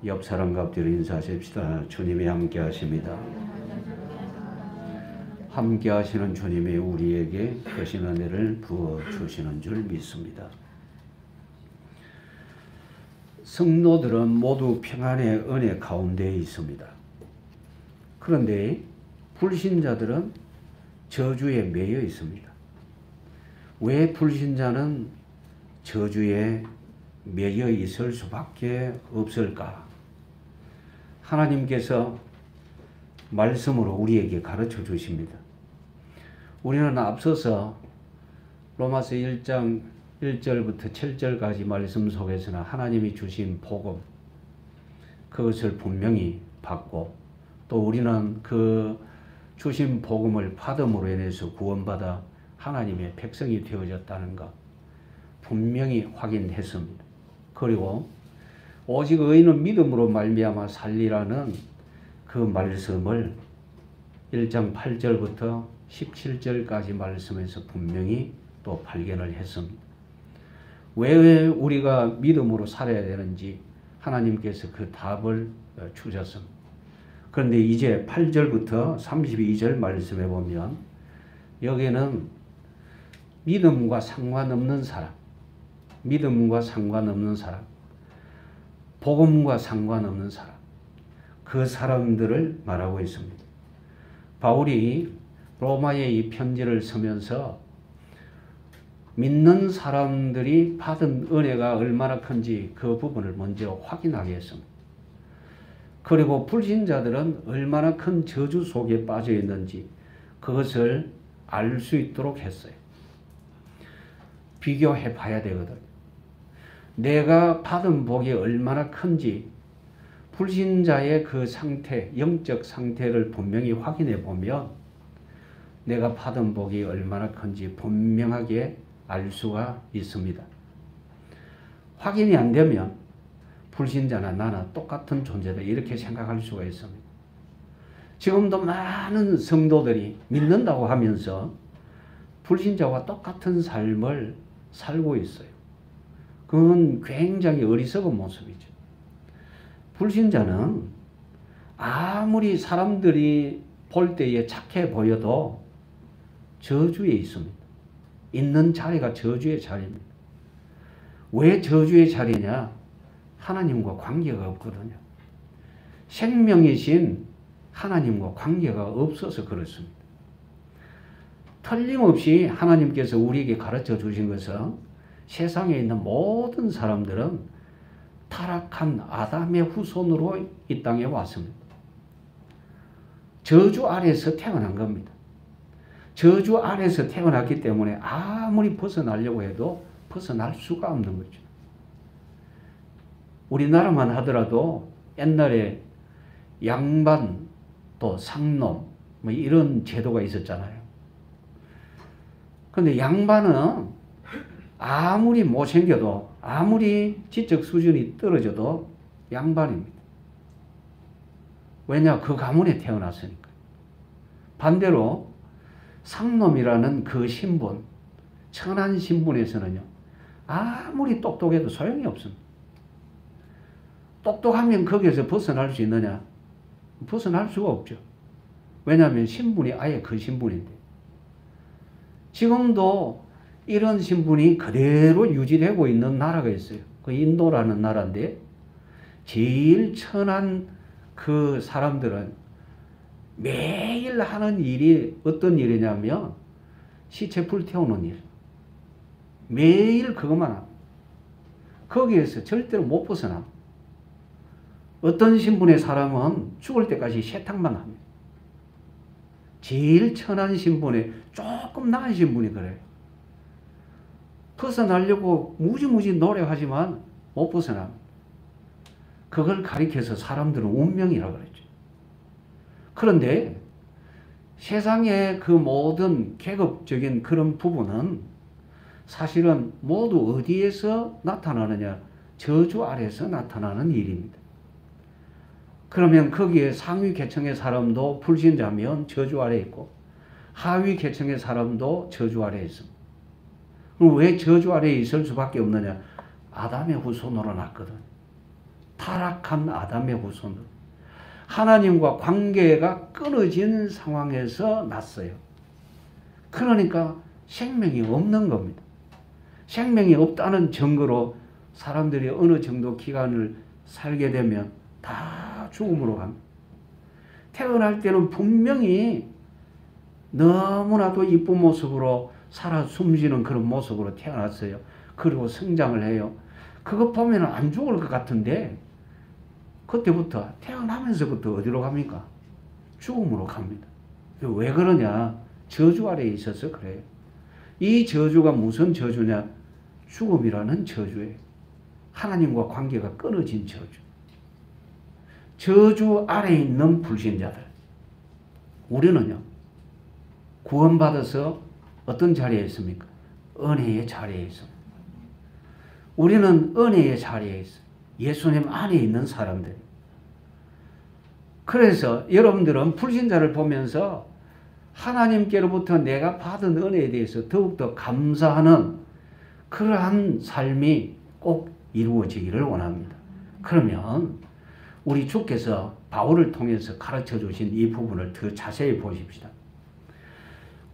옆 사람과 엎드려 인사하십시다. 주님이 함께 하십니다. 함께 하시는 주님이 우리에게 크신 은혜를 부어주시는 줄 믿습니다. 성도들은 모두 평안의 은혜 가운데에 있습니다. 그런데 불신자들은 저주에 매여 있습니다. 왜 불신자는 저주에 매여 있을 수밖에 없을까? 하나님께서 말씀으로 우리에게 가르쳐 주십니다. 우리는 앞서서 로마서 1장 1절부터 7절까지 말씀 속에서는 하나님이 주신 복음, 그것을 분명히 받고 또 우리는 그 주신 복음을 받음으로 인해서 구원받아 하나님의 백성이 되어졌다는 것 분명히 확인했습니다. 그리고 오직 의인은 믿음으로 말미암아 살리라는 그 말씀을 1장 8절부터 17절까지 말씀에서 분명히 또 발견을 했습니다. 왜 우리가 믿음으로 살아야 되는지 하나님께서 그 답을 주셨습니다. 그런데 이제 8절부터 32절 말씀에 보면 여기에는 믿음과 상관없는 사람, 믿음과 상관없는 사람, 복음과 상관없는 사람, 그 사람들을 말하고 있습니다. 바울이 로마의 이 편지를 쓰면서 믿는 사람들이 받은 은혜가 얼마나 큰지 그 부분을 먼저 확인하게 했습니다. 그리고 불신자들은 얼마나 큰 저주 속에 빠져 있는지 그것을 알 수 있도록 했어요. 비교해 봐야 되거든요. 내가 받은 복이 얼마나 큰지 불신자의 그 상태, 영적 상태를 분명히 확인해 보면 내가 받은 복이 얼마나 큰지 분명하게 알 수가 있습니다. 확인이 안 되면 불신자나 나나 똑같은 존재다 이렇게 생각할 수가 있습니다. 지금도 많은 성도들이 믿는다고 하면서 불신자와 똑같은 삶을 살고 있어요. 그건 굉장히 어리석은 모습이죠. 불신자는 아무리 사람들이 볼 때에 착해 보여도 저주에 있습니다. 있는 자리가 저주의 자리입니다. 왜 저주의 자리냐? 하나님과 관계가 없거든요. 생명이신 하나님과 관계가 없어서 그렇습니다. 틀림없이 하나님께서 우리에게 가르쳐 주신 것은 세상에 있는 모든 사람들은 타락한 아담의 후손으로 이 땅에 왔습니다. 저주 아래에서 태어난 겁니다. 저주 아래에서 태어났기 때문에 아무리 벗어나려고 해도 벗어날 수가 없는 거죠. 우리나라만 하더라도 옛날에 양반 또 상놈 뭐 이런 제도가 있었잖아요. 그런데 양반은 아무리 못생겨도 아무리 지적 수준이 떨어져도 양반입니다. 왜냐? 그 가문에 태어났으니까. 반대로 상놈이라는 그 신분, 천한 신분에서는요, 아무리 똑똑해도 소용이 없습니다. 똑똑하면 거기에서 벗어날 수 있느냐? 벗어날 수가 없죠. 왜냐하면 신분이 아예 그 신분인데. 지금도 이런 신분이 그대로 유지되고 있는 나라가 있어요. 그 인도라는 나라인데 제일 천한 그 사람들은 매일 하는 일이 어떤 일이냐면 시체 불태우는 일. 매일 그것만 합니다. 거기에서 절대로 못 벗어나. 어떤 신분의 사람은 죽을 때까지 세탁만 합니다. 제일 천한 신분에 조금 나은 신분이 그래요. 벗어나려고 무지무지 노력하지만 못 벗어납니다. 그걸 가리켜서 사람들은 운명이라고 그랬죠. 그런데 세상의 그 모든 계급적인 그런 부분은 사실은 모두 어디에서 나타나느냐? 저주 아래에서 나타나는 일입니다. 그러면 거기에 상위 계층의 사람도 불신자면 저주 아래에 있고 하위 계층의 사람도 저주 아래에 있습니다. 왜 저주 아래에 있을 수밖에 없느냐? 아담의 후손으로 났거든. 타락한 아담의 후손으로 하나님과 관계가 끊어진 상황에서 났어요. 그러니까 생명이 없는 겁니다. 생명이 없다는 증거로 사람들이 어느 정도 기간을 살게 되면 다 죽음으로 갑니다. 태어날 때는 분명히 너무나도 이쁜 모습으로 살아 숨쉬는 그런 모습으로 태어났어요. 그리고 성장을 해요. 그거 보면 안 죽을 것 같은데 그때부터 태어나면서부터 어디로 갑니까? 죽음으로 갑니다. 왜 그러냐? 저주 아래에 있어서 그래요. 이 저주가 무슨 저주냐? 죽음이라는 저주예요. 하나님과 관계가 끊어진 저주. 저주 아래에 있는 불신자들. 우리는요, 구원받아서 어떤 자리에 있습니까? 은혜의 자리에 있습니다. 우리는 은혜의 자리에 있어요. 예수님 안에 있는 사람들. 그래서 여러분들은 불신자를 보면서 하나님께로부터 내가 받은 은혜에 대해서 더욱더 감사하는 그러한 삶이 꼭 이루어지기를 원합니다. 그러면 우리 주께서 바울을 통해서 가르쳐 주신 이 부분을 더 자세히 보십시다.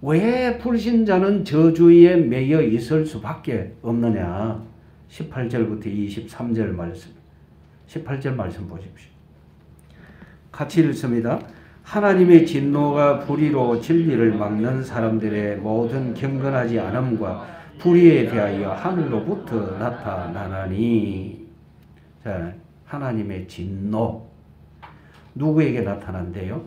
왜 불신자는 저주에 매여 있을 수밖에 없느냐? 18절부터 23절 말씀, 18절 말씀 보십시오. 같이 읽습니다. 하나님의 진노가 불의로 진리를 막는 사람들의 모든 경건하지 않음과 불의에 대하여 하늘로부터 나타나나니. 자, 하나님의 진노. 누구에게 나타난대요?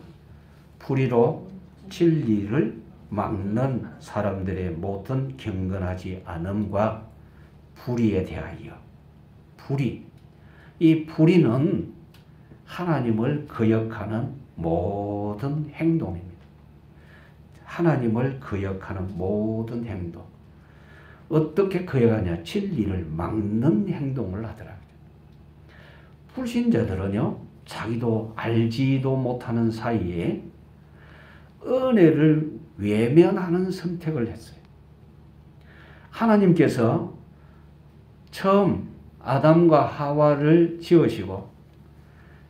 불의로 진리를 막는 사람들의 모든 경건하지 않음과 불의에 대하여. 불의. 이 불의는 하나님을 거역하는 모든 행동입니다. 하나님을 거역하는 모든 행동. 어떻게 거역하냐? 진리를 막는 행동을 하더라. 불신자들은요, 자기도 알지도 못하는 사이에 은혜를 외면하는 선택을 했어요. 하나님께서 처음 아담과 하와를 지으시고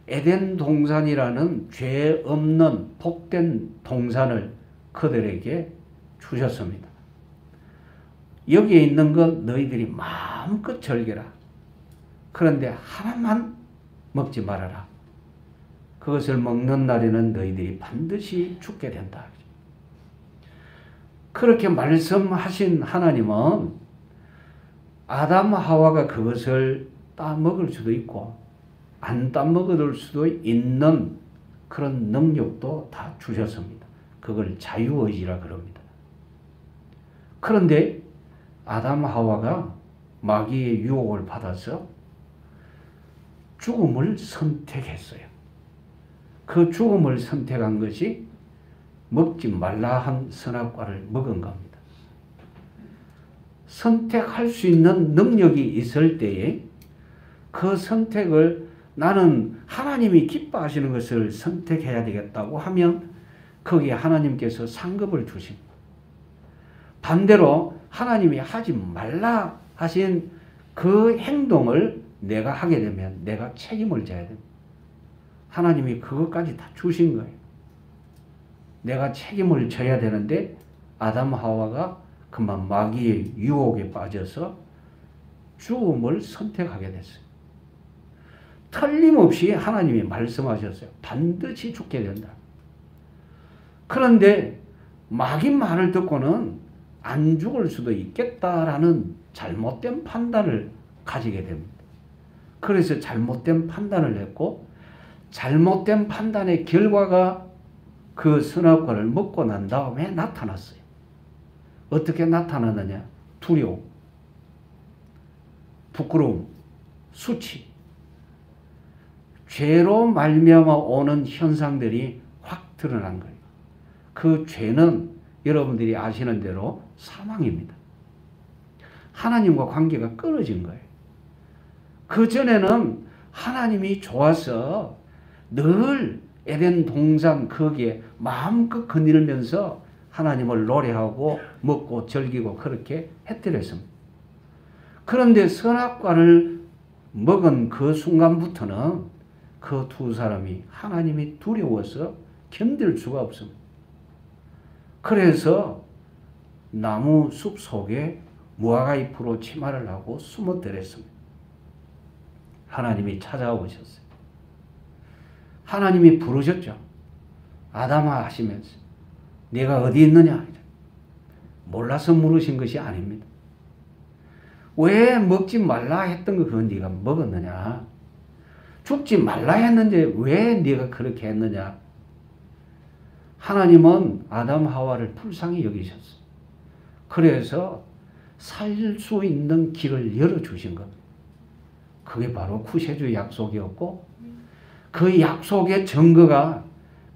에덴 동산이라는 죄 없는 복된 동산을 그들에게 주셨습니다. 여기에 있는 것 너희들이 마음껏 즐겨라. 그런데 하나만 먹지 말아라. 그것을 먹는 날에는 너희들이 반드시 죽게 된다. 그렇게 말씀하신 하나님은 아담 하와가 그것을 따먹을 수도 있고 안 따먹을 수도 있는 그런 능력도 다 주셨습니다. 그걸 자유의지라 그럽니다. 그런데 아담 하와가 마귀의 유혹을 받아서 죽음을 선택했어요. 그 죽음을 선택한 것이 먹지 말라 한 선악과를 먹은 겁니다. 선택할 수 있는 능력이 있을 때에 그 선택을 나는 하나님이 기뻐하시는 것을 선택해야 되겠다고 하면 거기에 하나님께서 상급을 주십니다. 반대로 하나님이 하지 말라 하신 그 행동을 내가 하게 되면 내가 책임을 져야 됩니다. 하나님이 그것까지 다 주신 거예요. 내가 책임을 져야 되는데 아담 하와가 그만 마귀의 유혹에 빠져서 죽음을 선택하게 됐어요. 틀림없이 하나님이 말씀하셨어요. 반드시 죽게 된다. 그런데 마귀 말을 듣고는 안 죽을 수도 있겠다라는 잘못된 판단을 가지게 됩니다. 그래서 잘못된 판단을 했고 잘못된 판단의 결과가 그 선악과를 먹고 난 다음에 나타났어요. 어떻게 나타나느냐? 두려움, 부끄러움, 수치, 죄로 말미암아 오는 현상들이 확 드러난 거예요. 그 죄는 여러분들이 아시는 대로 사망입니다. 하나님과 관계가 끊어진 거예요. 그전에는 하나님이 좋아서 늘 에덴 동산 거기에 마음껏 거닐면서 하나님을 노래하고 먹고 즐기고 그렇게 했더랬습니다. 그런데 선악과를 먹은 그 순간부터는 그 두 사람이 하나님이 두려워서 견딜 수가 없습니다. 그래서 나무 숲 속에 무화과 잎으로 치마를 하고 숨어들었습니다. 하나님이 찾아오셨어요. 하나님이 부르셨죠. 아담아 하시면서 네가 어디 있느냐? 몰라서 물으신 것이 아닙니다. 왜 먹지 말라 했던 거 그건 네가 먹었느냐? 죽지 말라 했는데 왜 네가 그렇게 했느냐? 하나님은 아담 하와를 불쌍히 여기셨어요. 그래서 살 수 있는 길을 열어주신 겁니다. 그게 바로 구세주의 약속이었고 그 약속의 증거가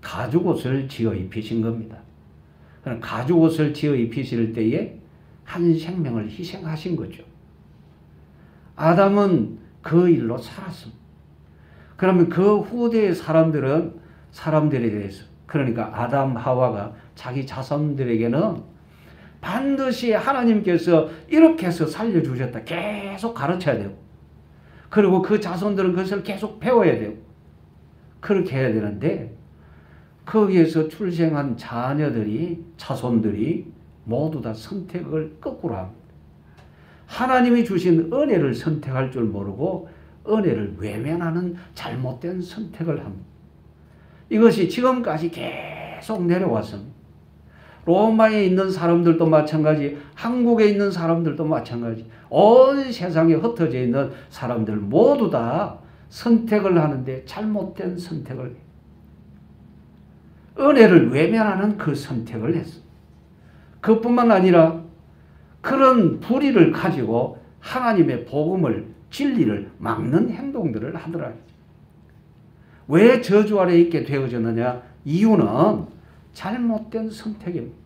가죽옷을 지어 입히신 겁니다. 가죽옷을 지어 입히실 때에 한 생명을 희생하신 거죠. 아담은 그 일로 살았습니다. 그러면 그 후대의 사람들에 대해서 그러니까 아담 하와가 자기 자손들에게는 반드시 하나님께서 이렇게 해서 살려주셨다. 계속 가르쳐야 되고 그리고 그 자손들은 그것을 계속 배워야 되고 그렇게 해야 되는데 거기에서 출생한 자손들이 모두 다 선택을 거꾸로 합니다. 하나님이 주신 은혜를 선택할 줄 모르고 은혜를 외면하는 잘못된 선택을 합니다. 이것이 지금까지 계속 내려왔습니다. 로마에 있는 사람들도 마찬가지, 한국에 있는 사람들도 마찬가지, 온 세상에 흩어져 있는 사람들 모두 다 선택을 하는데 잘못된 선택을 해요. 은혜를 외면하는 그 선택을 했어요. 그뿐만 아니라 그런 불의를 가지고 하나님의 복음을, 진리를 막는 행동들을 하더라. 왜 저주 아래 있게 되어졌느냐? 이유는 잘못된 선택입니다.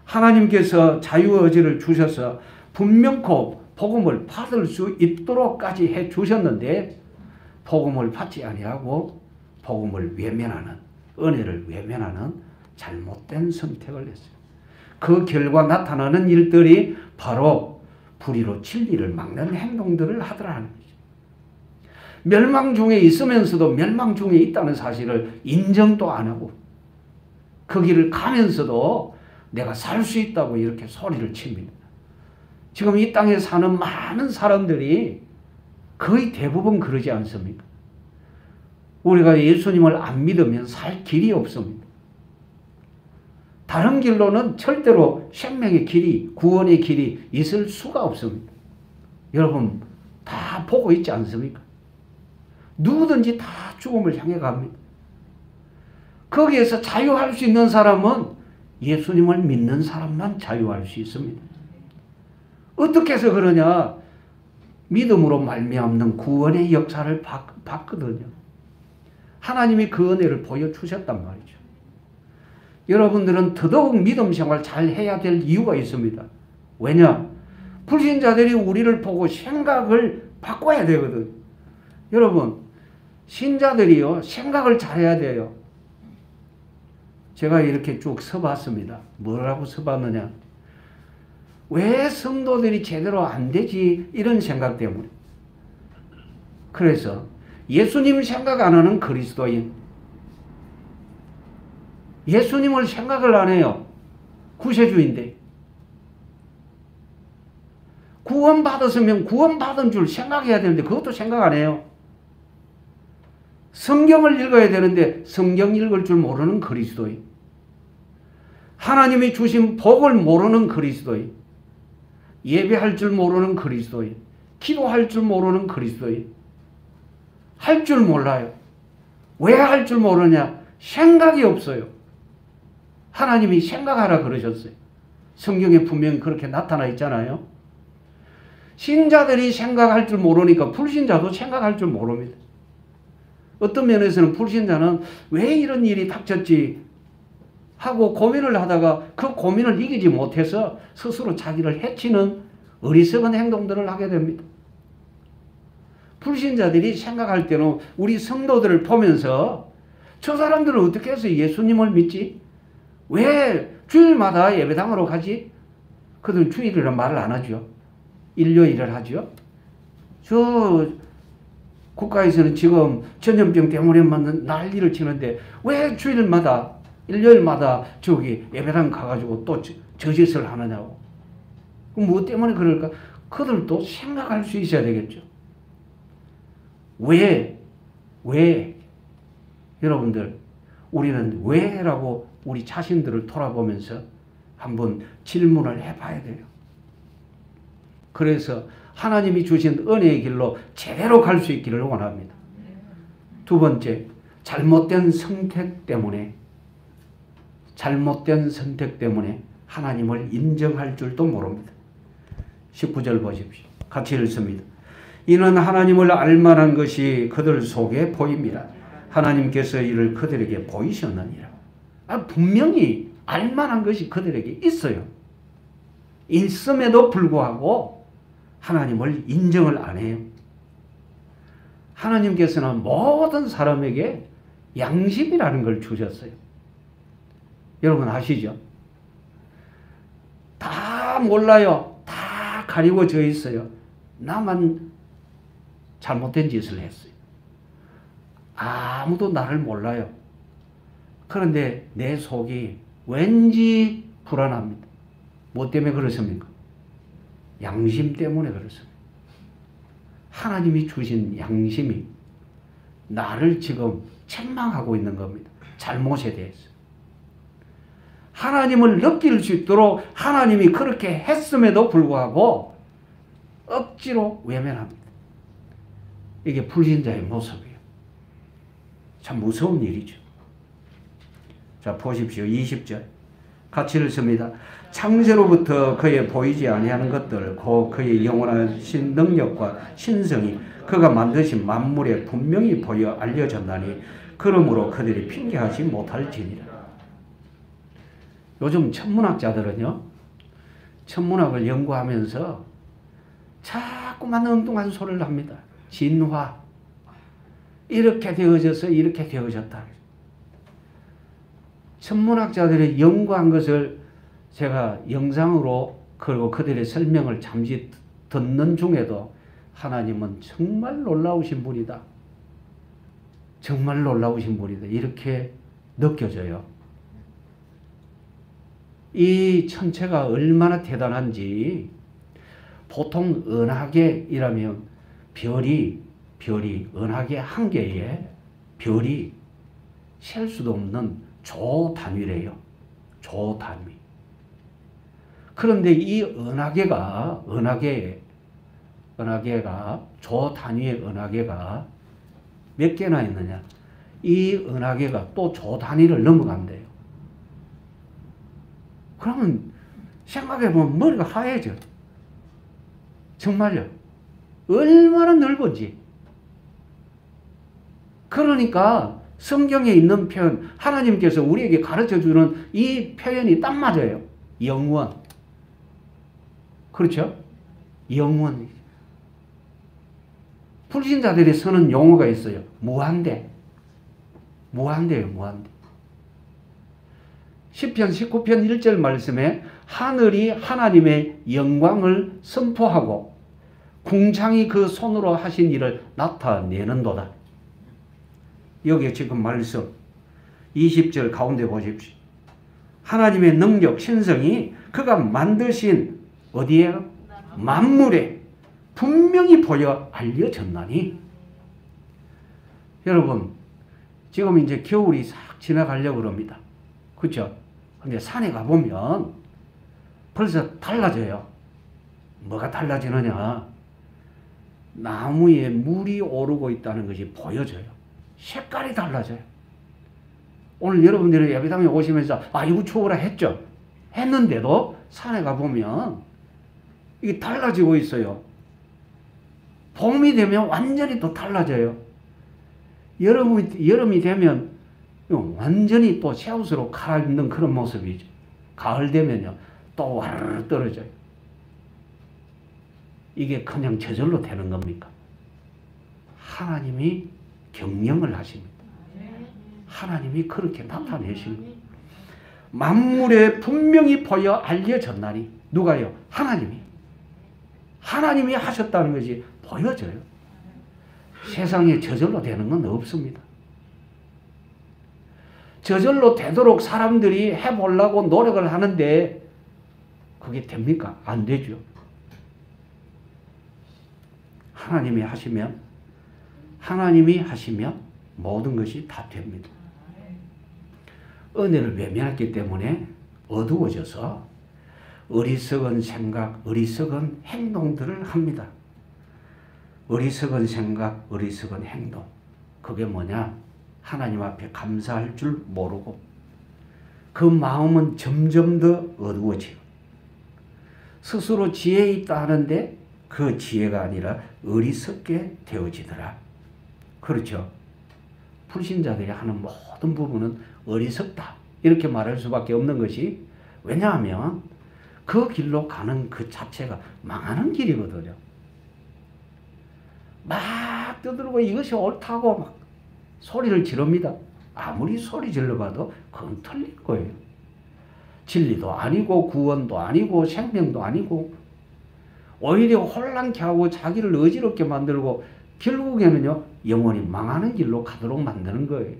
하나님께서 자유의지를 주셔서 분명코 복음을 받을 수 있도록까지 해 주셨는데 복음을 받지 아니하고 복음을 외면하는, 은혜를 외면하는 잘못된 선택을 했어요. 그 결과 나타나는 일들이 바로 불의로 진리를 막는 행동들을 하더라는 거죠. 멸망 중에 있으면서도 멸망 중에 있다는 사실을 인정도 안 하고 그 길을 가면서도 내가 살 수 있다고 이렇게 소리를 칩니다. 지금 이 땅에 사는 많은 사람들이 거의 대부분 그러지 않습니까? 우리가 예수님을 안 믿으면 살 길이 없습니다. 다른 길로는 절대로 생명의 길이, 구원의 길이 있을 수가 없습니다. 여러분 다 보고 있지 않습니까? 누구든지 다 죽음을 향해 갑니다. 거기에서 자유할 수 있는 사람은 예수님을 믿는 사람만 자유할 수 있습니다. 어떻게 해서 그러냐? 믿음으로 말미암는 구원의 역사를 봤거든요. 하나님이 그 은혜를 보여주셨단 말이죠. 여러분들은 더더욱 믿음 생활 잘 해야 될 이유가 있습니다. 왜냐? 불신자들이 우리를 보고 생각을 바꿔야 되거든. 여러분, 신자들이요, 생각을 잘해야 돼요. 제가 이렇게 쭉 써봤습니다. 뭐라고 써봤느냐? 왜 성도들이 제대로 안 되지? 이런 생각 때문에. 그래서 예수님 생각 안 하는 그리스도인, 예수님을 생각을 안 해요. 구세주인데. 구원받았으면 구원받은 줄 생각해야 되는데 그것도 생각 안 해요. 성경을 읽어야 되는데 성경 읽을 줄 모르는 그리스도인. 하나님이 주신 복을 모르는 그리스도인. 예배할 줄 모르는 그리스도인. 기도할 줄 모르는 그리스도인. 할 줄 몰라요. 왜 할 줄 모르냐? 생각이 없어요. 하나님이 생각하라 그러셨어요. 성경에 분명히 그렇게 나타나 있잖아요. 신자들이 생각할 줄 모르니까 불신자도 생각할 줄 모릅니다. 어떤 면에서는 불신자는 왜 이런 일이 닥쳤지 하고 고민을 하다가 그 고민을 이기지 못해서 스스로 자기를 해치는 어리석은 행동들을 하게 됩니다. 불신자들이 생각할 때는 우리 성도들을 보면서 저 사람들은 어떻게 해서 예수님을 믿지? 왜 주일마다 예배당으로 가지? 그들은 주일이라는 말을 안 하죠. 일요일을 하죠. 저 국가에서는 지금 전염병 때문에 난리를 치는데 왜 주일마다 일요일마다 저기 예배당 가가지고 또 저짓을 하느냐고. 뭐 때문에 그럴까? 그들도 생각할 수 있어야 되겠죠. 왜? 여러분들, 우리는 왜라고 우리 자신들을 돌아보면서 한번 질문을 해봐야 돼요. 그래서 하나님이 주신 은혜의 길로 제대로 갈 수 있기를 원합니다. 두 번째, 잘못된 선택 때문에 하나님을 인정할 줄도 모릅니다. 19절 보십시오. 같이 읽습니다. 이는 하나님을 알만한 것이 그들 속에 보입니다. 하나님께서 이를 그들에게 보이셨느니라. 분명히 알만한 것이 그들에게 있어요. 있음에도 불구하고 하나님을 인정을 안 해요. 하나님께서는 모든 사람에게 양심이라는 걸 주셨어요. 여러분 아시죠? 다 몰라요. 다 가리워져 있어요. 나만 잘못된 짓을 했어요. 아무도 나를 몰라요. 그런데 내 속이 왠지 불안합니다. 뭐 때문에 그렇습니까? 양심 때문에 그렇습니다. 하나님이 주신 양심이 나를 지금 책망하고 있는 겁니다. 잘못에 대해서. 하나님을 느낄 수 있도록 하나님이 그렇게 했음에도 불구하고 억지로 외면합니다. 이게 불신자의 모습이에요. 참 무서운 일이죠. 자, 보십시오. 20절. 같이 읽습니다. 창세로부터 그의 보이지 아니하는 것들, 곧 그의 영원하신 능력과 신성이 그가 만드신 만물에 분명히 보여 알려졌나니 그러므로 그들이 핑계하지 못할지니라. 요즘 천문학자들은요, 천문학을 연구하면서 자꾸만 엉뚱한 소리를 합니다. 진화. 이렇게 되어져서 이렇게 되어졌다. 천문학자들이 연구한 것을 제가 영상으로 그리고 그들의 설명을 잠시 듣는 중에도 하나님은 정말 놀라우신 분이다. 정말 놀라우신 분이다. 이렇게 느껴져요. 이 천체가 얼마나 대단한지 보통 은하계이라면 별이 은하계 한 개에 별이 셀 수도 없는 조 단위래요. 조 단위. 그런데 이 은하계가 조 단위의 은하계가 몇 개나 있느냐? 이 은하계가 또 조 단위를 넘어간대요. 그러면 생각해보면 머리가 하얘져. 정말요. 얼마나 넓은지. 그러니까 성경에 있는 표현, 하나님께서 우리에게 가르쳐주는 이 표현이 딱 맞아요. 영원. 그렇죠? 영원. 불신자들이 쓰는 용어가 있어요. 무한대. 무한대예요. 무한대. 시편 19편 1절 말씀에 하늘이 하나님의 영광을 선포하고 궁창이 그 손으로 하신 일을 나타내는도다. 여기 지금 말씀 20절 가운데 보십시오. 하나님의 능력, 신성이 그가 만드신 어디에? 만물에 분명히 보여 알려졌나니. 여러분, 지금 이제 겨울이 싹 지나가려고 그럽니다. 그렇죠? 근데 산에 가보면 벌써 달라져요. 뭐가 달라지느냐? 나무에 물이 오르고 있다는 것이 보여져요. 색깔이 달라져요. 오늘 여러분들이 예배당에 오시면서 이거 추워라 했죠? 했는데도 산에 가보면 이게 달라지고 있어요. 봄이 되면 완전히 또 달라져요. 여름이 되면 완전히 또 새 옷으로 갈아입는 그런 모습이죠. 가을 되면요 또 와르르 떨어져요. 이게 그냥 저절로 되는 겁니까? 하나님이 경영을 하십니다. 하나님이 그렇게 나타내십니다. 만물에 분명히 보여 알려졌나니. 누가요? 하나님이. 하나님이 하셨다는 것이 보여져요. 세상에 저절로 되는 건 없습니다. 저절로 되도록 사람들이 해보려고 노력을 하는데 그게 됩니까? 안 되죠. 하나님이 하시면 모든 것이 다 됩니다. 은혜를 외면했기 때문에 어두워져서 어리석은 생각, 어리석은 행동들을 합니다. 어리석은 생각, 어리석은 행동. 그게 뭐냐? 하나님 앞에 감사할 줄 모르고 그 마음은 점점 더 어두워지고 스스로 지혜 있다 하는데 그 지혜가 아니라 어리석게 되어지더라. 그렇죠. 불신자들이 하는 모든 부분은 어리석다. 이렇게 말할 수밖에 없는 것이 왜냐하면 그 길로 가는 그 자체가 망하는 길이거든요. 막 떠들고 이것이 옳다고 막 소리를 지릅니다. 아무리 소리 질러봐도 그건 틀린 거예요. 진리도 아니고 구원도 아니고 생명도 아니고 오히려 혼란케 하고 자기를 어지럽게 만들고 결국에는요 영원히 망하는 길로 가도록 만드는 거예요.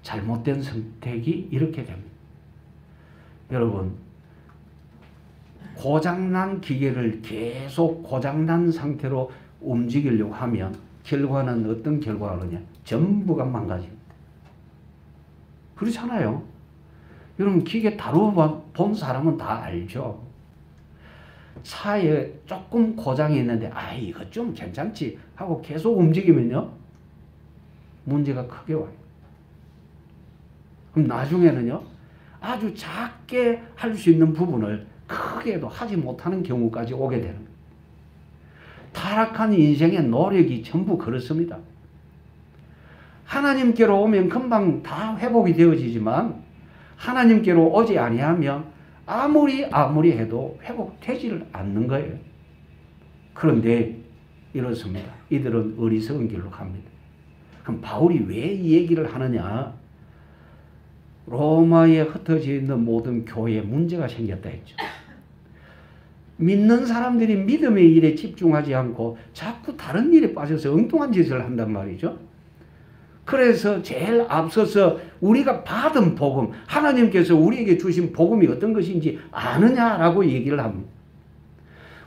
잘못된 선택이 이렇게 됩니다. 여러분 고장난 기계를 계속 고장난 상태로 움직이려고 하면 결과는 어떤 결과가 오느냐? 전부가 망가집니다. 그렇잖아요. 여러분 기계 다루본 사람은 다 알죠. 차에 조금 고장이 있는데 이거 좀 괜찮지 하고 계속 움직이면요 문제가 크게 와요. 그럼 나중에는요 아주 작게 할 수 있는 부분을 크게도 하지 못하는 경우까지 오게 되는 거예요. 타락한 인생의 노력이 전부 그렇습니다. 하나님께로 오면 금방 다 회복이 되어지지만 하나님께로 오지 아니하면 아무리 해도 회복되지를 않는 거예요. 그런데 이렇습니다. 이들은 어리석은 길로 갑니다. 그럼 바울이 왜 이 얘기를 하느냐? 로마에 흩어져 있는 모든 교회에 문제가 생겼다 했죠. 믿는 사람들이 믿음의 일에 집중하지 않고 자꾸 다른 일에 빠져서 엉뚱한 짓을 한단 말이죠. 그래서 제일 앞서서 우리가 받은 복음, 하나님께서 우리에게 주신 복음이 어떤 것인지 아느냐라고 얘기를 합니다.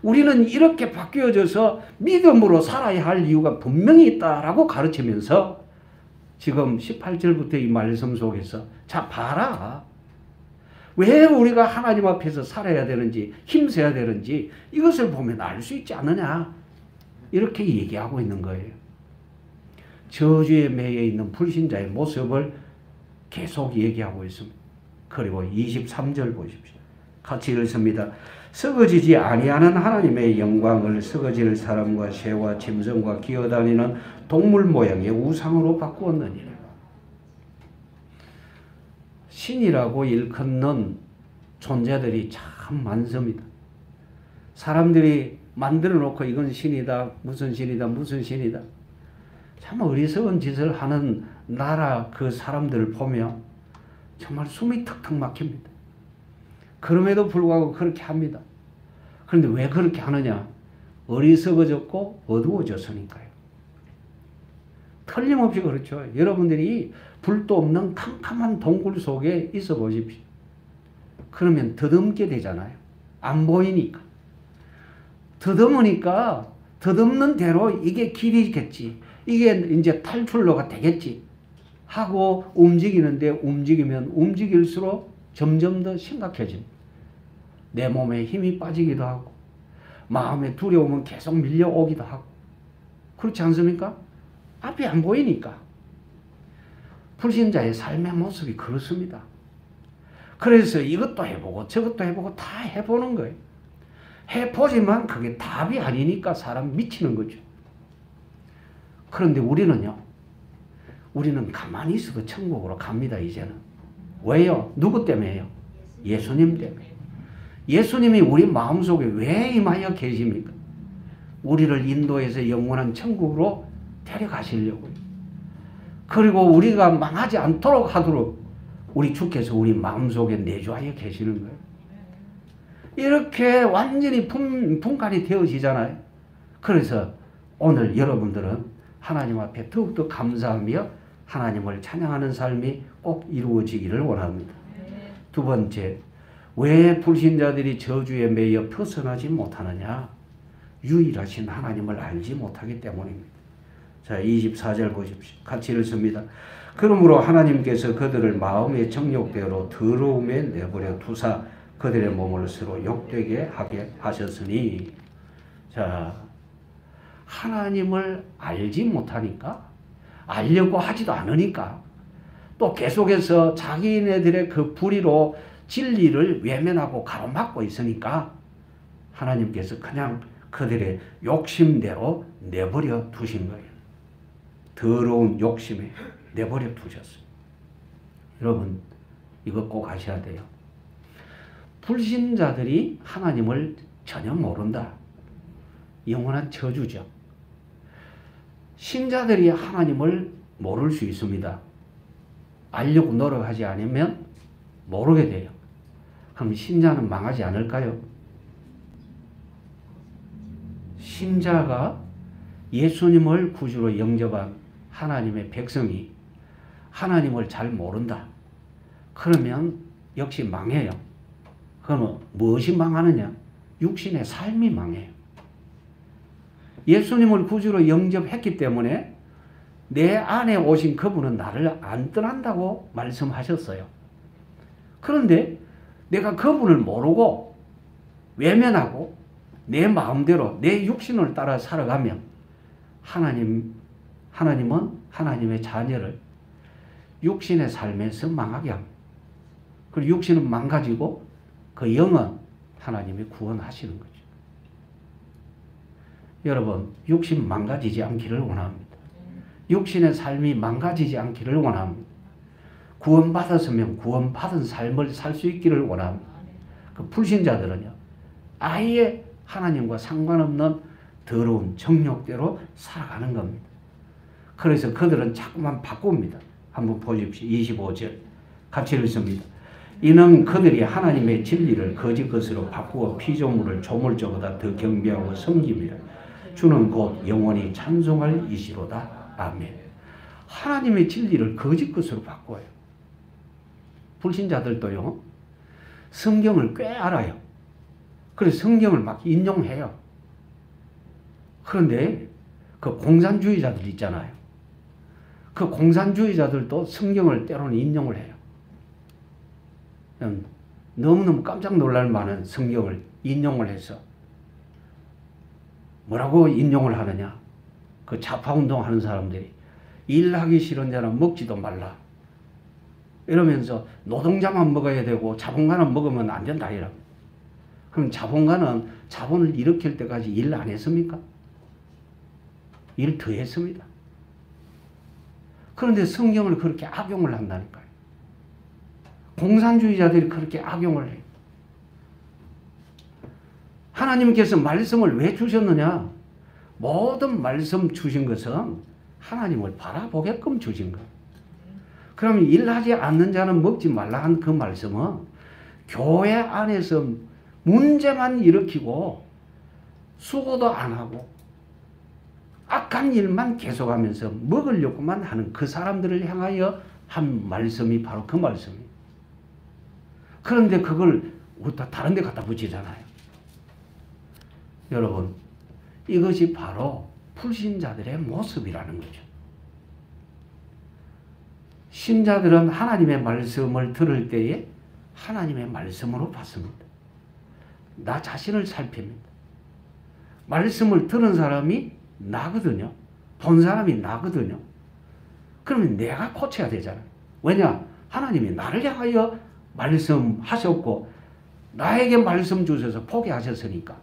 우리는 이렇게 바뀌어져서 믿음으로 살아야 할 이유가 분명히 있다라고 가르치면서 지금 18절부터 이 말씀 속에서 자 봐라. 왜 우리가 하나님 앞에서 살아야 되는지 힘써야 되는지 이것을 보면 알 수 있지 않느냐 이렇게 얘기하고 있는 거예요. 저주에 매여 있는 불신자의 모습을 계속 얘기하고 있습니다. 그리고 23절 보십시오. 같이 읽습니다. 썩어지지 아니하는 하나님의 영광을 썩어질 사람과 새와 짐승과 기어다니는 동물 모양의 우상으로 바꾸었느니라. 신이라고 일컫는 존재들이 참 많습니다. 사람들이 만들어 놓고 이건 신이다, 무슨 신이다, 무슨 신이다. 참 어리석은 짓을 하는 나라 그 사람들을 보면 정말 숨이 턱턱 막힙니다. 그럼에도 불구하고 그렇게 합니다. 그런데 왜 그렇게 하느냐? 어리석어졌고 어두워졌으니까요. 틀림없이 그렇죠. 여러분들이 불도 없는 캄캄한 동굴 속에 있어 보십시오. 그러면 더듬게 되잖아요. 안 보이니까. 더듬으니까 더듬는 대로 이게 길이겠지. 이게 이제 탈출로가 되겠지. 하고 움직이는데 움직이면 움직일수록 점점 더 심각해집니다. 내 몸에 힘이 빠지기도 하고 마음에 두려움은 계속 밀려오기도 하고 그렇지 않습니까? 앞이 안 보이니까. 불신자의 삶의 모습이 그렇습니다. 그래서 이것도 해보고 저것도 해보고 다 해보는 거예요. 해보지만 그게 답이 아니니까 사람 미치는 거죠. 그런데 우리는요. 우리는 가만히 있어도 천국으로 갑니다. 이제는. 왜요? 누구 때문에요? 예수님 때문에. 예수님이 우리 마음속에 왜 임하여 계십니까? 우리를 인도해서 영원한 천국으로 데려가시려고요. 그리고 우리가 망하지 않도록 하도록 우리 주께서 우리 마음속에 내주하여 계시는 거예요. 이렇게 완전히 분간이 되어지잖아요. 그래서 오늘 여러분들은 하나님 앞에 더욱더 감사하며 하나님을 찬양하는 삶이 꼭 이루어지기를 원합니다. 두 번째, 왜 불신자들이 저주에 매여 벗어나지 못하느냐? 유일하신 하나님을 알지 못하기 때문입니다. 자, 24절 보십시오. 같이 읽습니다. 그러므로 하나님께서 그들을 마음의 정욕대로 더러움에 내버려 두사 그들의 몸을 서로 욕되게 하게 하셨으니. 자, 하나님을 알지 못하니까, 알려고 하지도 않으니까, 또 계속해서 자기네들의 그 불의로 진리를 외면하고 가로막고 있으니까 하나님께서 그냥 그들의 욕심대로 내버려 두신 거예요. 더러운 욕심에 내버려 두셨어요. 여러분, 이거 꼭 아셔야 돼요. 불신자들이 하나님을 전혀 모른다. 영원한 저주죠. 신자들이 하나님을 모를 수 있습니다. 알려고 노력하지 않으면 모르게 돼요. 그럼 신자는 망하지 않을까요? 신자가 예수님을 구주로 영접한 하나님의 백성이 하나님을 잘 모른다. 그러면 역시 망해요. 그러면 무엇이 망하느냐? 육신의 삶이 망해요. 예수님을 구주로 영접했기 때문에 내 안에 오신 그분은 나를 안 떠난다고 말씀하셨어요. 그런데 내가 그분을 모르고 외면하고 내 마음대로 내 육신을 따라 살아가면 하나님은 하나님의 자녀를 육신의 삶에서 망하게 합니다. 그리고 육신은 망가지고 그 영은 하나님이 구원하시는 거죠. 여러분, 육신 망가지지 않기를 원합니다. 육신의 삶이 망가지지 않기를 원합니다. 구원받았으면 구원받은 삶을 살 수 있기를 원합니다. 그 불신자들은요, 아예 하나님과 상관없는 더러운 정욕대로 살아가는 겁니다. 그래서 그들은 자꾸만 바꿉니다. 한번 보십시오. 25절 같이 읽습니다. 이는 그들이 하나님의 진리를 거짓 것으로 바꾸어 피조물을 조물조보다 더 경배하고 섬깁니다. 주는 곧 영원히 찬송할 이시로다. 아멘. 하나님의 진리를 거짓 것으로 바꿔요. 불신자들도요, 성경을 꽤 알아요. 그래서 성경을 막 인용해요. 그런데 그 공산주의자들 있잖아요. 그 공산주의자들도 성경을 때로는 인용을 해요. 너무너무 깜짝 놀랄 만한 성경을 인용을 해서 뭐라고 인용을 하느냐? 그 좌파운동 하는 사람들이 일하기 싫은 자는 먹지도 말라. 이러면서 노동자만 먹어야 되고 자본가는 먹으면 안 된다. 이러면. 그럼 자본가는 자본을 일으킬 때까지 일 안 했습니까? 일 더 했습니다. 그런데 성경을 그렇게 악용을 한다니까요. 공산주의자들이 그렇게 악용을 해요. 하나님께서 말씀을 왜 주셨느냐? 모든 말씀 주신 것은 하나님을 바라보게끔 주신 거예요. 그럼 일하지 않는 자는 먹지 말라 한 그 말씀은 교회 안에서 문제만 일으키고 수고도 안 하고 악한 일만 계속하면서 먹으려고만 하는 그 사람들을 향하여 한 말씀이 바로 그 말씀이에요. 그런데 그걸 다른 데 갖다 붙이잖아요. 여러분, 이것이 바로 불신자들의 모습이라는 거죠. 신자들은 하나님의 말씀을 들을 때에 하나님의 말씀으로 받습니다. 나 자신을 살핍니다. 말씀을 들은 사람이 나거든요. 본 사람이 나거든요. 그러면 내가 고쳐야 되잖아요. 왜냐? 하나님이 나를 향하여 말씀하셨고 나에게 말씀 주셔서 포기하셨으니까.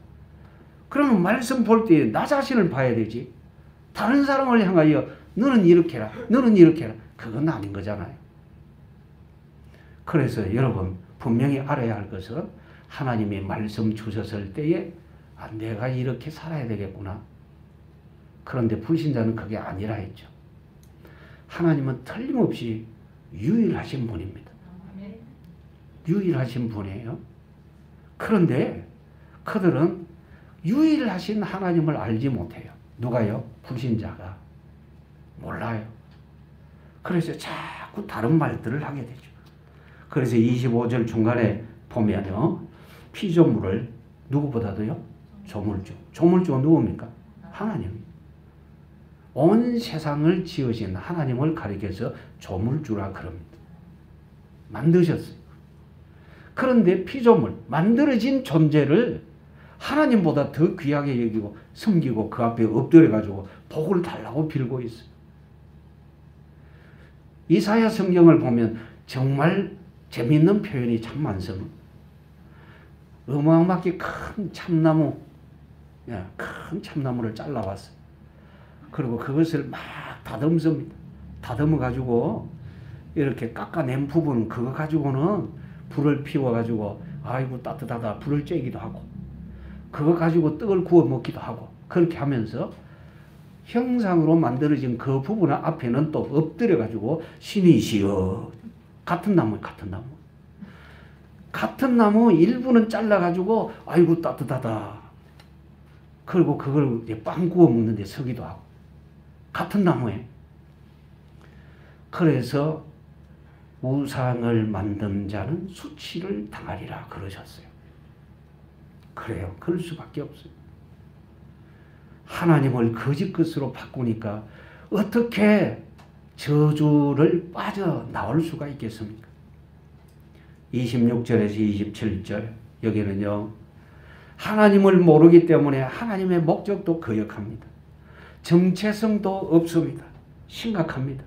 그러면 말씀 볼 때 나 자신을 봐야 되지. 다른 사람을 향하여 너는 이렇게 해라, 너는 이렇게 해라. 그건 아닌 거잖아요. 그래서 여러분 분명히 알아야 할 것은 하나님이 말씀 주셨을 때에 내가 이렇게 살아야 되겠구나. 그런데 불신자는 그게 아니라 했죠. 하나님은 틀림없이 유일하신 분입니다. 유일하신 분이에요. 그런데 그들은 유일하신 하나님을 알지 못해요. 누가요? 불신자가. 몰라요. 그래서 자꾸 다른 말들을 하게 되죠. 그래서 25절 중간에 보면요. 피조물을 누구보다도요? 조물주. 조물주가 누굽니까? 하나님. 온 세상을 지으신 하나님을 가리켜서 조물주라 그럽니다. 만드셨어요. 그런데 피조물, 만들어진 존재를 하나님보다 더 귀하게 여기고 섬기고 그 앞에 엎드려가지고 복을 달라고 빌고 있어요. 이사야 성경을 보면 정말 재미있는 표현이 참 많습니다. 어마어마하게 큰 참나무, 큰 참나무를 잘라왔어요. 그리고 그것을 막 다듬습니다. 다듬어가지고 이렇게 깎아낸 부분 그거 가지고는 불을 피워가지고 아이고 따뜻하다 불을 쬐기도 하고 그거 가지고 떡을 구워 먹기도 하고 그렇게 하면서 형상으로 만들어진 그 부분 앞에는 또 엎드려가지고 신이시여 같은 나무 같은 나무 일부는 잘라가지고 아이고 따뜻하다 그리고 그걸 이제 빵 구워 먹는데 서기도 하고 같은 나무에 그래서 우상을 만든 자는 수치를 당하리라 그러셨어요. 그래요. 그럴 수밖에 없어요. 하나님을 거짓 것으로 바꾸니까 어떻게 저주를 빠져나올 수가 있겠습니까? 26절에서 27절 여기는요. 하나님을 모르기 때문에 하나님의 목적도 거역합니다. 정체성도 없습니다. 심각합니다.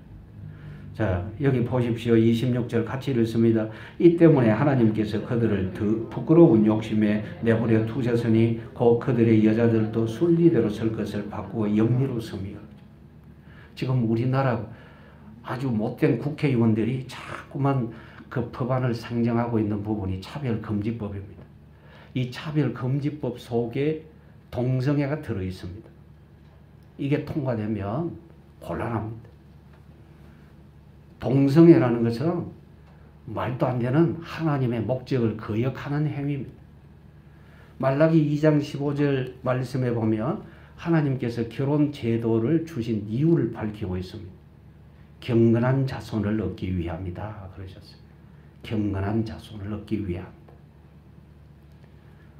자, 여기 보십시오. 26절 같이 읽습니다. 이 때문에 하나님께서 그들을 더 부끄러운 욕심에 내버려 두셨으니 곧 그들의 여자들도 순리대로 설 것을 바꾸어 영리로 섬이요. 지금 우리나라 아주 못된 국회의원들이 자꾸만 그 법안을 상정하고 있는 부분이 차별금지법입니다. 이 차별금지법 속에 동성애가 들어있습니다. 이게 통과되면 곤란합니다. 동성애라는 것은 말도 안 되는 하나님의 목적을 거역하는 행위입니다. 말라기 2장 15절 말씀에 보면 하나님께서 결혼 제도를 주신 이유를 밝히고 있습니다. 경건한 자손을 얻기 위함이다 그러셨어요. 경건한 자손을 얻기 위함이다.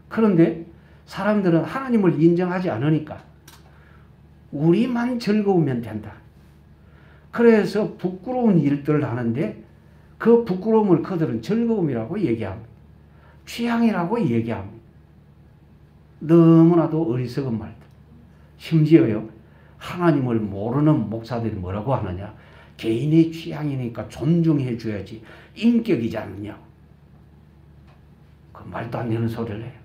그런데 사람들은 하나님을 인정하지 않으니까 우리만 즐거우면 된다. 그래서 부끄러운 일들을 하는데 그 부끄러움을 그들은 즐거움이라고 얘기합니다. 취향이라고 얘기합니다. 너무나도 어리석은 말들. 심지어요. 하나님을 모르는 목사들이 뭐라고 하느냐. 개인의 취향이니까 존중해 줘야지 인격이지 않느냐. 그 말도 안 되는 소리를 해요.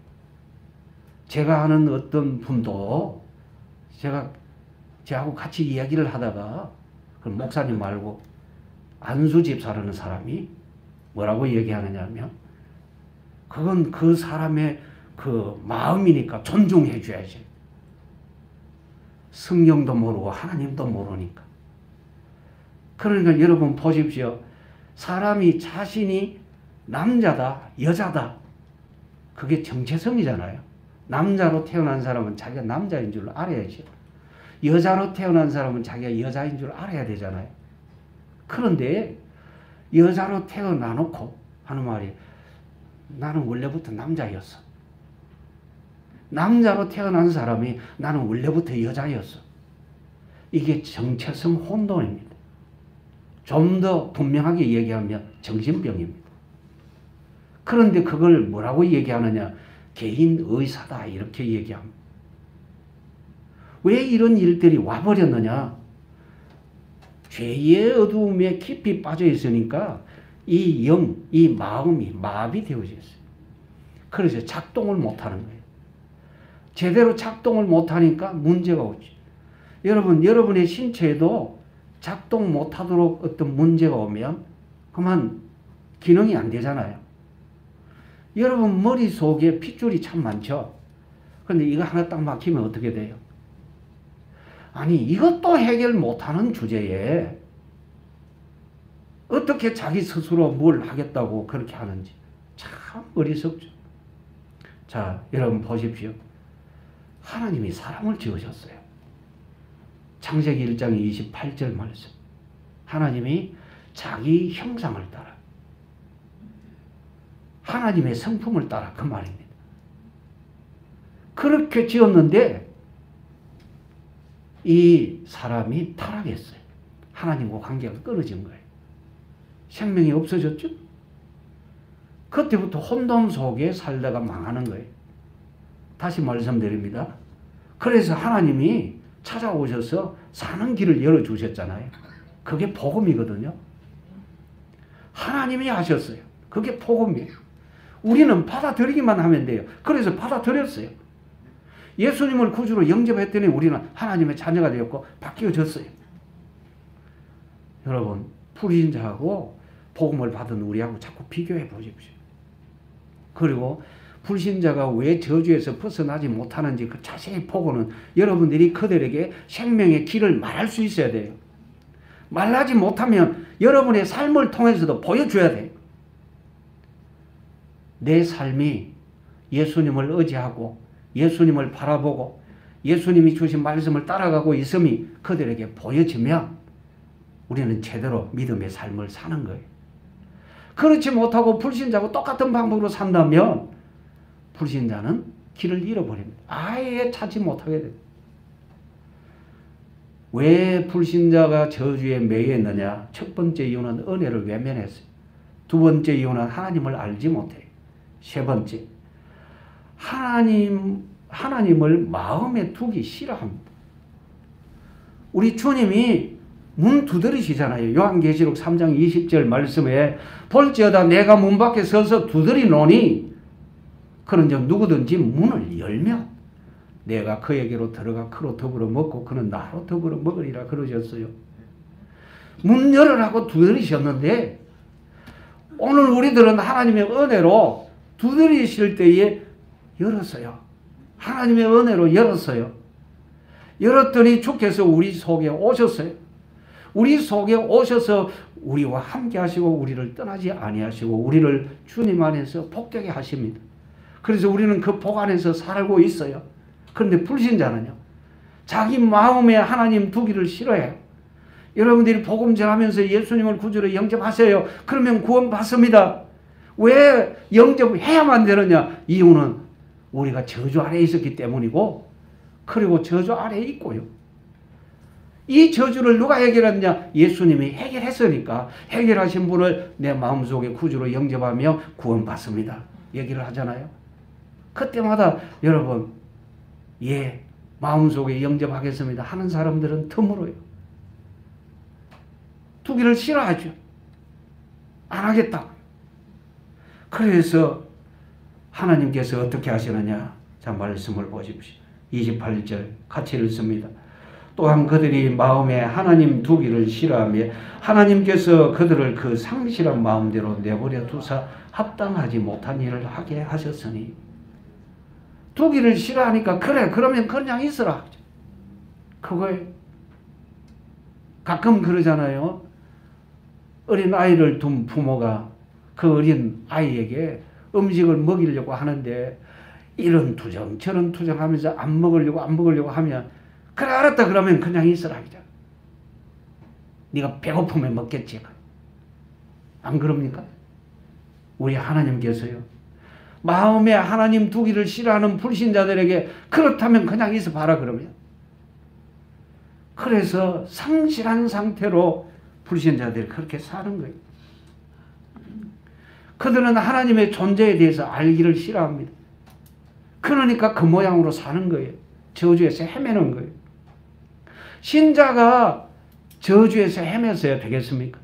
제가 아는 어떤 분도 저하고 같이 이야기를 하다가 그 목사님 말고 안수 집사라는 사람이 뭐라고 얘기하느냐면 그건 그 사람의 그 마음이니까 존중해 줘야지. 성경도 모르고 하나님도 모르니까. 그러니까 여러분 보십시오. 사람이 자신이 남자다 여자다 그게 정체성이잖아요. 남자로 태어난 사람은 자기가 남자인 줄 알아야죠. 여자로 태어난 사람은 자기가 여자인 줄 알아야 되잖아요. 그런데 여자로 태어나놓고 하는 말이 나는 원래부터 남자였어. 남자로 태어난 사람이 나는 원래부터 여자였어. 이게 정체성 혼돈입니다. 좀 더 분명하게 얘기하면 정신병입니다. 그런데 그걸 뭐라고 얘기하느냐. 개인 의사다 이렇게 얘기합니다. 왜 이런 일들이 와버렸느냐. 죄의 어두움에 깊이 빠져 있으니까 이 영, 이 마음이 마비되어져 있어요. 그래서 작동을 못하는 거예요. 제대로 작동을 못하니까 문제가 오죠. 여러분, 여러분의 신체에도 작동 못하도록 어떤 문제가 오면 그만 기능이 안 되잖아요. 여러분 머릿속에 핏줄이 참 많죠. 그런데 이거 하나 딱 막히면 어떻게 돼요? 아니 이것도 해결 못하는 주제에 어떻게 자기 스스로 뭘 하겠다고 그렇게 하는지 참 어리석죠. 자, 여러분 보십시오. 하나님이 사람을 지으셨어요. 창세기 1장 28절 말씀. 하나님이 자기 형상을 따라, 하나님의 성품을 따라, 그 말입니다. 그렇게 지었는데 이 사람이 타락했어요. 하나님과 관계가 끊어진 거예요. 생명이 없어졌죠. 그때부터 혼돈 속에 살다가 망하는 거예요. 다시 말씀드립니다. 그래서 하나님이 찾아오셔서 사는 길을 열어주셨잖아요. 그게 복음이거든요. 하나님이 하셨어요. 그게 복음이에요. 우리는 받아들이기만 하면 돼요. 그래서 받아들였어요. 예수님을 구주로 영접했더니 우리는 하나님의 자녀가 되었고 바뀌어졌어요. 여러분, 불신자하고 복음을 받은 우리하고 자꾸 비교해 보십시오. 그리고 불신자가 왜 저주에서 벗어나지 못하는지 그 자세히 보고는 여러분들이 그들에게 생명의 길을 말할 수 있어야 돼요. 말하지 못하면 여러분의 삶을 통해서도 보여줘야 돼요. 내 삶이 예수님을 의지하고 예수님을 바라보고 예수님이 주신 말씀을 따라가고 있음이 그들에게 보여지면 우리는 제대로 믿음의 삶을 사는 거예요. 그렇지 못하고 불신자하고 똑같은 방법으로 산다면 불신자는 길을 잃어버립니다. 아예 찾지 못하게 됩니다. 왜 불신자가 저주에 매였느냐? 첫 번째 이유는 은혜를 외면했어요. 두 번째 이유는 하나님을 알지 못해요. 세 번째, 하나님을 마음에 두기 싫어합니다. 우리 주님이 문 두드리시잖아요. 요한계시록 3장 20절 말씀에 볼지어다 내가 문 밖에 서서 두드리노니 그런즉 누구든지 문을 열면 내가 그에게로 들어가 그로 더불어 먹고 그는 나로 더불어 먹으리라 그러셨어요. 문 열으라고 두드리셨는데 오늘 우리들은 하나님의 은혜로 두드리실 때에 열었어요. 하나님의 은혜로 열었어요. 열었더니 주께서 우리 속에 오셨어요. 우리 속에 오셔서 우리와 함께 하시고 우리를 떠나지 아니하시고 우리를 주님 안에서 복되게 하십니다. 그래서 우리는 그 복 안에서 살고 있어요. 그런데 불신자는요, 자기 마음에 하나님 두기를 싫어해요. 여러분들이 복음 전하면서 예수님을 구주로 영접하세요. 그러면 구원 받습니다. 왜 영접해야만 되느냐? 이유는 우리가 저주 아래에 있었기 때문이고, 그리고 저주 아래에 있고요. 이 저주를 누가 해결했느냐? 예수님이 해결했으니까 해결하신 분을 내 마음속에 구주로 영접하며 구원 받습니다. 얘기를 하잖아요. 그때마다 여러분, 예, 마음속에 영접하겠습니다 하는 사람들은 틈으로요. 두기를 싫어하죠. 안 하겠다고. 그래서 하나님께서 어떻게 하시느냐? 자, 말씀을 보십시오. 28절 같이 읽습니다. 또한 그들이 마음에 하나님 두기를 싫어하며 하나님께서 그들을 그 상실한 마음대로 내버려 두사 합당하지 못한 일을 하게 하셨으니, 두기를 싫어하니까 그래 그러면 그냥 있어라. 그거예요. 가끔 그러잖아요. 어린 아이를 둔 부모가 그 어린 아이에게 음식을 먹이려고 하는데 이런 투정 저런 투정 하면서 안 먹으려고 하면 그래 알았다 그러면 그냥 있어라. 네가 배고프면 먹겠지. 안 그럽니까? 우리 하나님께서요, 마음에 하나님 두기를 싫어하는 불신자들에게 그렇다면 그냥 있어 봐라 그러면. 그래서 상실한 상태로 불신자들이 그렇게 사는 거예요. 그들은 하나님의 존재에 대해서 알기를 싫어합니다. 그러니까 그 모양으로 사는 거예요. 저주에서 헤매는 거예요. 신자가 저주에서 헤매서야 되겠습니까?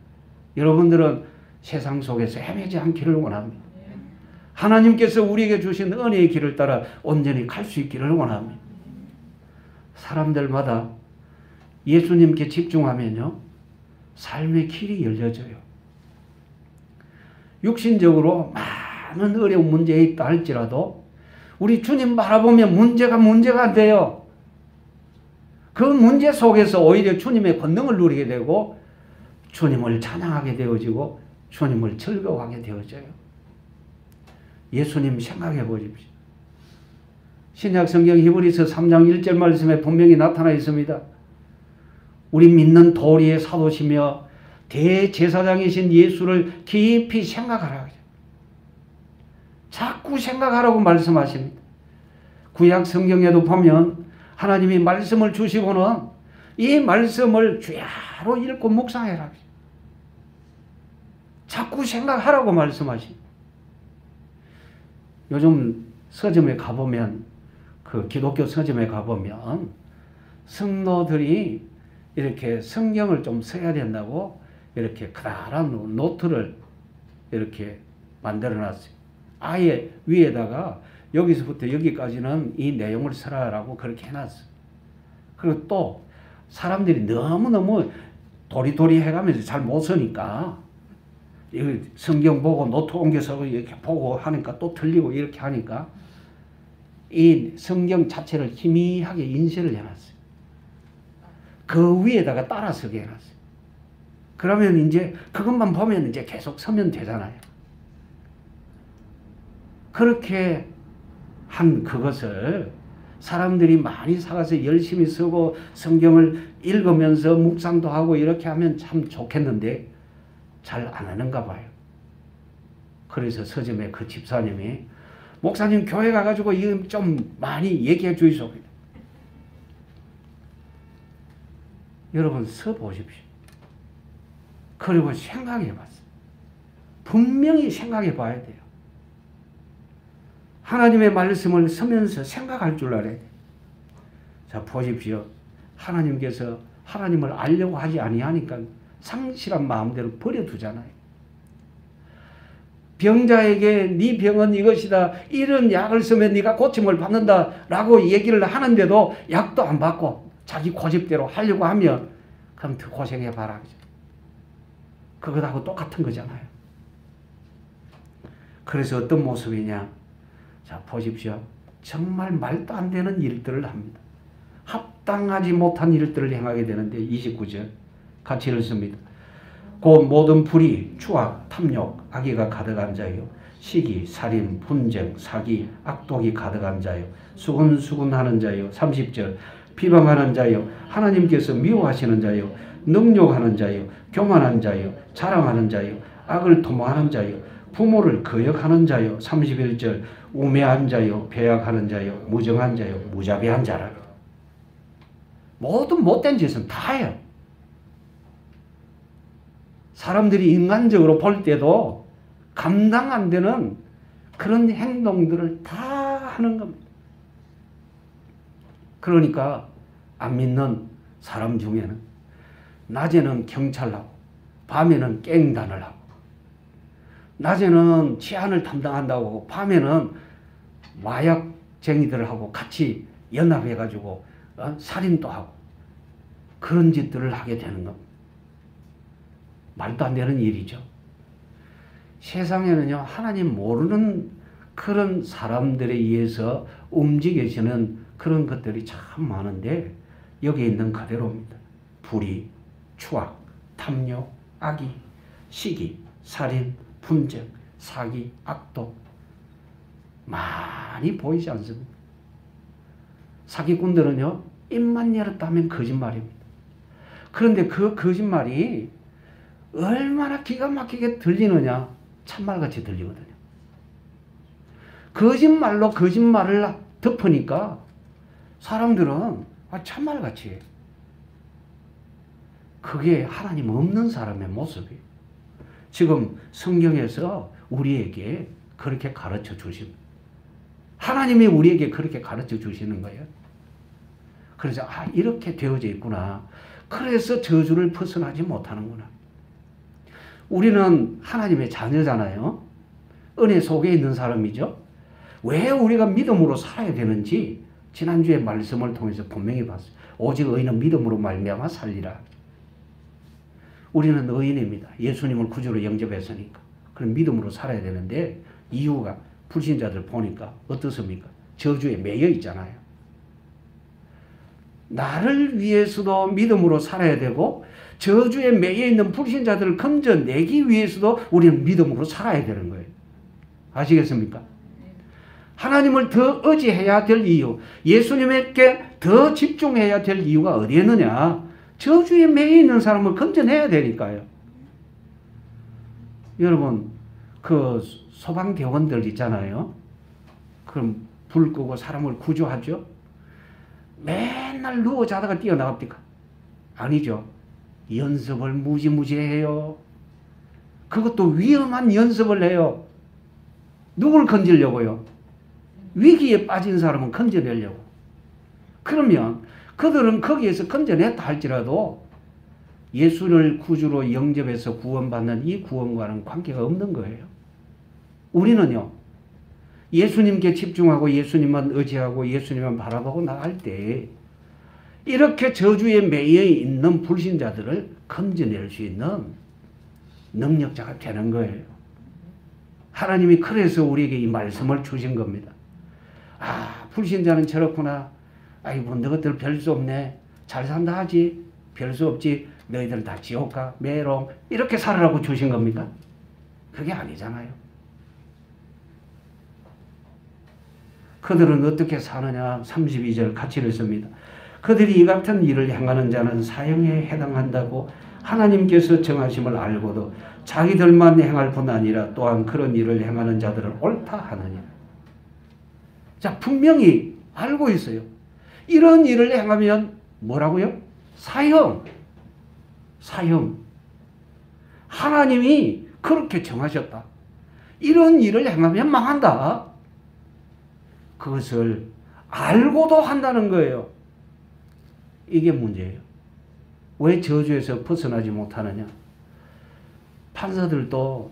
여러분들은 세상 속에서 헤매지 않기를 원합니다. 하나님께서 우리에게 주신 은혜의 길을 따라 온전히 갈 수 있기를 원합니다. 사람들마다 예수님께 집중하면요, 삶의 길이 열려져요. 육신적으로 많은 어려운 문제에 있다 할지라도 우리 주님 바라보면 문제가 안 돼요. 그 문제 속에서 오히려 주님의 권능을 누리게 되고 주님을 찬양하게 되어지고 주님을 즐거워하게 되어져요. 예수님 생각해 보십시오. 신약 성경 히브리서 3장 1절 말씀에 분명히 나타나 있습니다. 우리 믿는 도리의 사도시며 대제사장이신 예수를 깊이 생각하라. 자꾸 생각하라고 말씀하십니다. 구약 성경에도 보면 하나님이 말씀을 주시고는 이 말씀을 주야로 읽고 묵상해라. 자꾸 생각하라고 말씀하십니다. 요즘 서점에 가보면, 그 기독교 서점에 가보면 성도들이 이렇게 성경을 좀 써야 된다고 이렇게 커다란 노트를 이렇게 만들어 놨어요. 아예 위에다가 여기서부터 여기까지는 이 내용을 써라라고 그렇게 해놨어요. 그리고 또 사람들이 너무너무 도리도리 해가면서 잘 못 쓰니까 성경 보고 노트 옮겨서 이렇게 보고 하니까 또 틀리고 이렇게 하니까 이 성경 자체를 희미하게 인쇄를 해놨어요. 그 위에다가 따라서게 해놨어요. 그러면 이제 그것만 보면 이제 계속 서면 되잖아요. 그렇게 한 그것을 사람들이 많이 사가서 열심히 쓰고 성경을 읽으면서 묵상도 하고 이렇게 하면 참 좋겠는데 잘 안 하는가 봐요. 그래서 서점에 그 집사님이 목사님 교회 가가지고 이거 좀 많이 얘기해 주이소. 여러분 써보십시오. 그리고 생각해 봤어요. 분명히 생각해 봐야 돼요. 하나님의 말씀을 쓰면서 생각할 줄 알아야 돼요. 자, 보십시오. 하나님께서 하나님을 알려고 하지 아니하니까 상실한 마음대로 버려두잖아요. 병자에게 네 병은 이것이다. 이런 약을 쓰면 네가 고침을 받는다 라고 얘기를 하는데도 약도 안 받고 자기 고집대로 하려고 하면 그럼 더 고생해봐라. 그것하고 똑같은 거잖아요. 그래서 어떤 모습이냐. 자, 보십시오. 정말 말도 안 되는 일들을 합니다. 합당하지 못한 일들을 행하게 되는데 29절 같이 읽습니다. 곧 모든 불의, 추악, 탐욕, 악의가 가득한 자요. 시기, 살인, 분쟁, 사기, 악독이 가득한 자요. 수군수군하는 자요. 30절 비방하는 자요. 하나님께서 미워하시는 자요. 능욕하는 자요. 교만한 자요. 자랑하는 자요. 악을 도모하는 자요. 부모를 거역하는 자요. 31절 우매한 자요. 배약하는 자요. 무정한 자요. 무자비한 자라. 모든 못된 짓은 다 해요. 사람들이 인간적으로 볼 때도 감당 안 되는 그런 행동들을 다 하는 겁니다. 그러니까 안 믿는 사람 중에는 낮에는 경찰하고 밤에는 깽단을 하고 낮에는 치안을 담당한다고 밤에는 마약쟁이들하고 같이 연합해가지고 살인도 하고 그런 짓들을 하게 되는 겁니다. 말도 안 되는 일이죠. 세상에는요, 하나님 모르는 그런 사람들에 의해서 움직여지는 그런 것들이 참 많은데 여기에 있는 그대로입니다. 불의, 추악, 탐욕, 악의, 시기, 살인, 분쟁, 사기, 악독 많이 보이지 않습니까? 사기꾼들은요, 입만 열었다 하면 거짓말입니다. 그런데 그 거짓말이 얼마나 기가 막히게 들리느냐, 참말같이 들리거든요. 거짓말로 거짓말을 덮으니까 사람들은 참말같이 해요. 그게 하나님 없는 사람의 모습이에요. 지금 성경에서 우리에게 그렇게 가르쳐 주십니다. 하나님이 우리에게 그렇게 가르쳐 주시는 거예요. 그래서 이렇게 되어져 있구나. 그래서 저주를 벗어나지 못하는구나. 우리는 하나님의 자녀잖아요. 은혜 속에 있는 사람이죠. 왜 우리가 믿음으로 살아야 되는지 지난주에 말씀을 통해서 분명히 봤어요. 오직 의인은 믿음으로 말미암아 살리라. 우리는 의인입니다. 예수님을 구주로 영접했으니까. 그럼 믿음으로 살아야 되는데 이유가 불신자들 보니까 어떻습니까? 저주에 매여 있잖아요. 나를 위해서도 믿음으로 살아야 되고 저주에 매여 있는 불신자들을 건져내기 위해서도 우리는 믿음으로 살아야 되는 거예요. 아시겠습니까? 하나님을 더 의지해야 될 이유, 예수님에게 더 집중해야 될 이유가 어디에 있느냐? 저주에 매여 있는 사람을 건져내야 되니까요. 여러분, 그 소방대원들 있잖아요. 그럼 불 끄고 사람을 구조하죠? 맨날 누워 자다가 뛰어나갑니까? 아니죠. 연습을 무지무지 해요. 그것도 위험한 연습을 해요. 누굴 건지려고요? 위기에 빠진 사람은 건져내려고. 그러면 그들은 거기에서 건져냈다 할지라도 예수를 구주로 영접해서 구원받는 이 구원과는 관계가 없는 거예요. 우리는요, 예수님께 집중하고 예수님만 의지하고 예수님만 바라보고 나갈 때 이렇게 저주에 매여 있는 불신자들을 건져낼 수 있는 능력자가 되는 거예요. 하나님이 그래서 우리에게 이 말씀을 주신 겁니다. 아, 불신자는 저렇구나. 아이고, 너희들 별 수 없네. 잘 산다 하지. 별 수 없지. 너희들은 다 지옥 가. 메롱. 이렇게 살으라고 주신 겁니까? 그게 아니잖아요. 그들은 어떻게 사느냐? 32절 같이 읽습니다. 그들이 이 같은 일을 행하는 자는 사형에 해당한다고 하나님께서 정하심을 알고도 자기들만 행할 뿐 아니라 또한 그런 일을 행하는 자들을 옳다 하느냐. 자, 분명히 알고 있어요. 이런 일을 행하면 뭐라고요? 사형. 사형. 하나님이 그렇게 정하셨다. 이런 일을 행하면 망한다. 그것을 알고도 한다는 거예요. 이게 문제예요. 왜 저주에서 벗어나지 못하느냐? 판사들도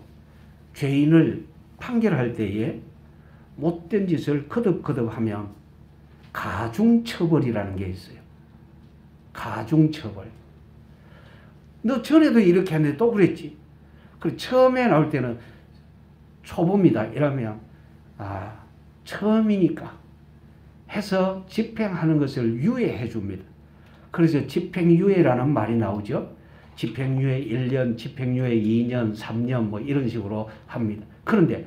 죄인을 판결할 때에 못된 짓을 거듭거듭하면 가중처벌이라는 게 있어요. 가중처벌. 너 전에도 이렇게 했는데 또 그랬지. 그리고 처음에 나올 때는 초보입니다. 이러면 아, 처음이니까 해서 집행하는 것을 유예해 줍니다. 그래서 집행유예라는 말이 나오죠. 집행유예 1년, 집행유예 2년, 3년 뭐 이런 식으로 합니다. 그런데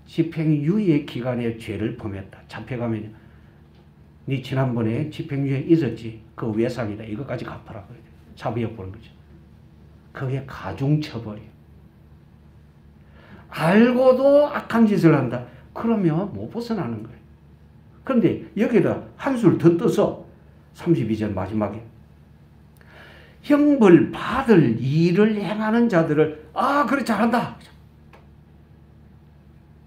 집행유예 기간에 죄를 범했다. 잡혀가면 네 지난번에 집행유예 있었지. 그 외상이다. 이것까지 갚아라. 잡아보는 거죠. 그게 가중처벌이에요. 알고도 악한 짓을 한다. 그러면 못 벗어나는 거예요. 그런데 여기다 한술 더 떠서 32절 마지막에 형벌 받을 일을 행하는 자들을 아 그래 잘한다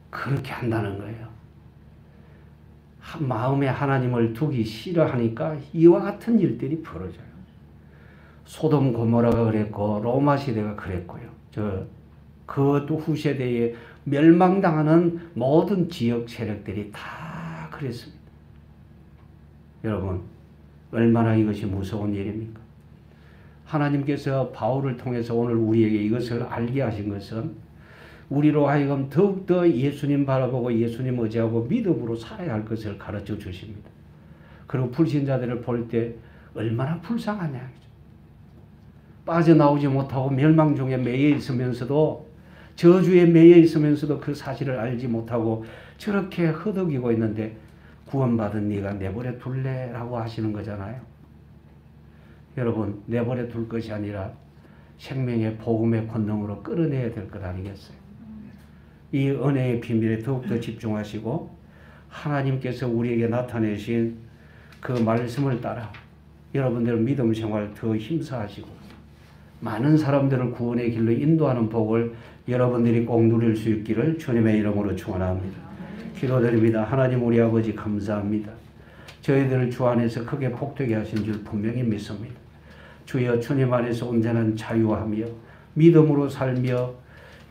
그렇게 한다는 거예요. 마음에 하나님을 두기 싫어하니까 이와 같은 일들이 벌어져요. 소돔 고모라가 그랬고 로마 시대가 그랬고요. 그것도 후세대에 멸망당하는 모든 지역 세력들이 다 그랬습니다. 여러분, 얼마나 이것이 무서운 일입니까? 하나님께서 바울을 통해서 오늘 우리에게 이것을 알게 하신 것은 우리로 하여금 더욱더 예수님 바라보고 예수님 의지하고 믿음으로 살아야 할 것을 가르쳐 주십니다. 그리고 불신자들을 볼 때 얼마나 불쌍하냐. 빠져나오지 못하고 멸망 중에 매여 있으면서도 저주에 매여 있으면서도 그 사실을 알지 못하고 저렇게 허덕이고 있는데 구원받은 네가 내버려 둘래? 라고 하시는 거잖아요. 여러분, 내버려 둘 것이 아니라 생명의 복음의 권능으로 끌어내야 될 것 아니겠어요? 이 은혜의 비밀에 더욱더 집중하시고 하나님께서 우리에게 나타내신 그 말씀을 따라 여러분들 믿음 생활 더 힘써하시고 많은 사람들을 구원의 길로 인도하는 복을 여러분들이 꼭 누릴 수 있기를 주님의 이름으로 축원합니다. 기도드립니다. 하나님 우리 아버지 감사합니다. 저희들을 주 안에서 크게 복되게 하신 줄 분명히 믿습니다. 주여 주님 안에서 온전한 자유하며 믿음으로 살며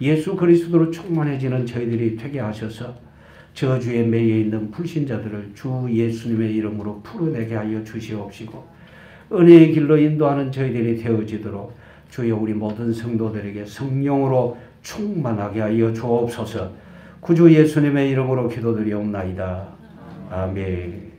예수 그리스도로 충만해지는 저희들이 되게 하셔서 저주에 매여 있는 불신자들을 주 예수님의 이름으로 풀어내게 하여 주시옵시고 은혜의 길로 인도하는 저희들이 되어지도록 주여 우리 모든 성도들에게 성령으로 충만하게 하여 주옵소서. 구주 예수님의 이름으로 기도드리옵나이다. 아멘.